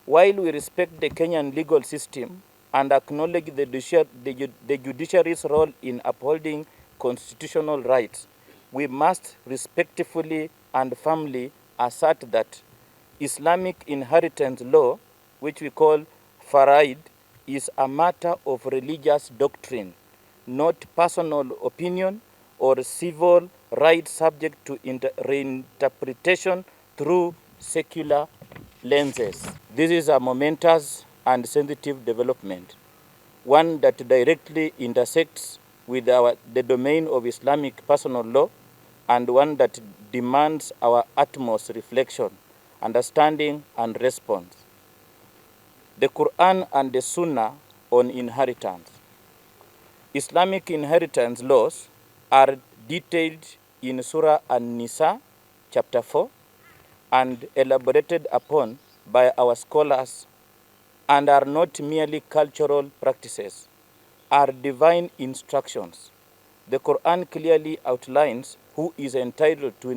While we respect the Kenyan legal system and acknowledge the judiciary's role in upholding constitutional rights, we must respectfully and firmly assert that Islamic inheritance law, which we call faraid, is a matter of religious doctrine, not personal opinion or civil rights subject to reinterpretation through secular lenses. This is a momentous and sensitive development, one that directly intersects with the domain of Islamic personal law and one that demands our utmost reflection, understanding, and response. The Quran and the Sunnah on inheritance. Islamic inheritance laws are detailed in Surah An-Nisa, chapter 4, and elaborated upon by our scholars, and are not merely cultural practices, are divine instructions. The Quran clearly outlines who is entitled to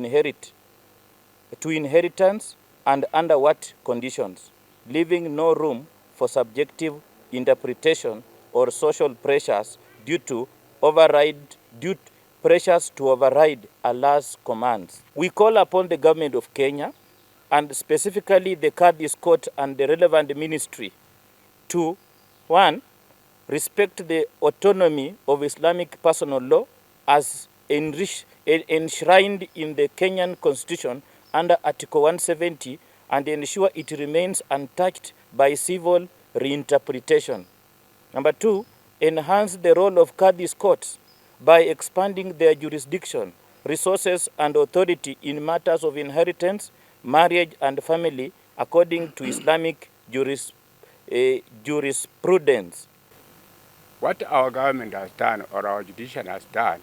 inheritance and under what conditions, leaving no room for subjective interpretation or social pressures due to override Allah's commands. We call upon the government of Kenya, and specifically the Qadhi's court and the relevant ministry, to 1. Respect the autonomy of Islamic personal law as enshrined in the Kenyan Constitution under Article 170 and ensure it remains untouched by civil reinterpretation. Number 2, enhance the role of Qadhi's courts by expanding their jurisdiction, resources, and authority in matters of inheritance, marriage, and family according to Islamic jurisprudence. What our government has done, or our judiciary has done,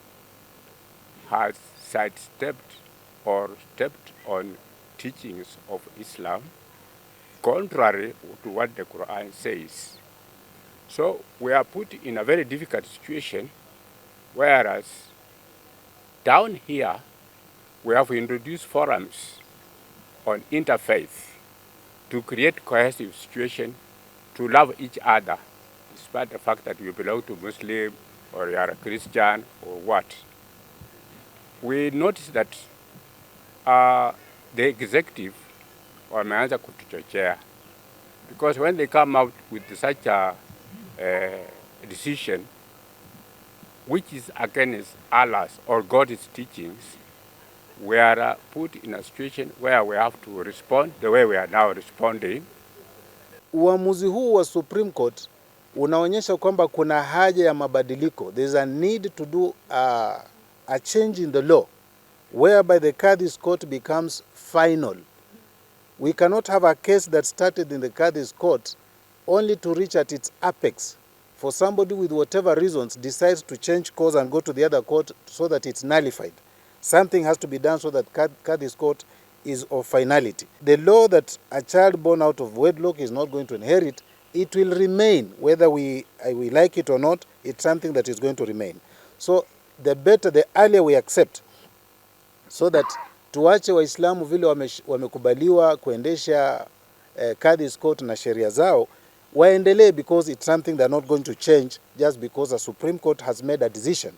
has sidestepped or stepped on teachings of Islam, contrary to what the Quran says. So we are put in a very difficult situation, whereas down here we have introduced forums on interfaith to create cohesive situation, to love each other, despite the fact that you belong to Muslim or you are a Christian or what. We notice that the executive wameanza kutuchochea, because when they come out with such a decision which is against Allah's or God's teachings, we are put in a situation where we have to respond the way we are now responding. Uamuzi huu wa Supreme Court unaonyesha kwamba kuna haja ya mabadiliko. There's a need to do a change in the law whereby the Qadhi's court becomes final. We cannot have a case that started in the Qadhi's court only to reach at its apex. For somebody with whatever reasons decides to change course and go to the other court so that it's nullified. Something has to be done so that Qadhi's court is of finality. The law that a child born out of wedlock is not going to inherit, it will remain, whether we like it or not, it's something that is going to remain. So the better, the earlier we accept, so that tuache Waislamu vile wamekubaliwa kuendesha Qadhi's court na sheria zao, waendelee, because it's something they're not going to change just because a Supreme Court has made a decision.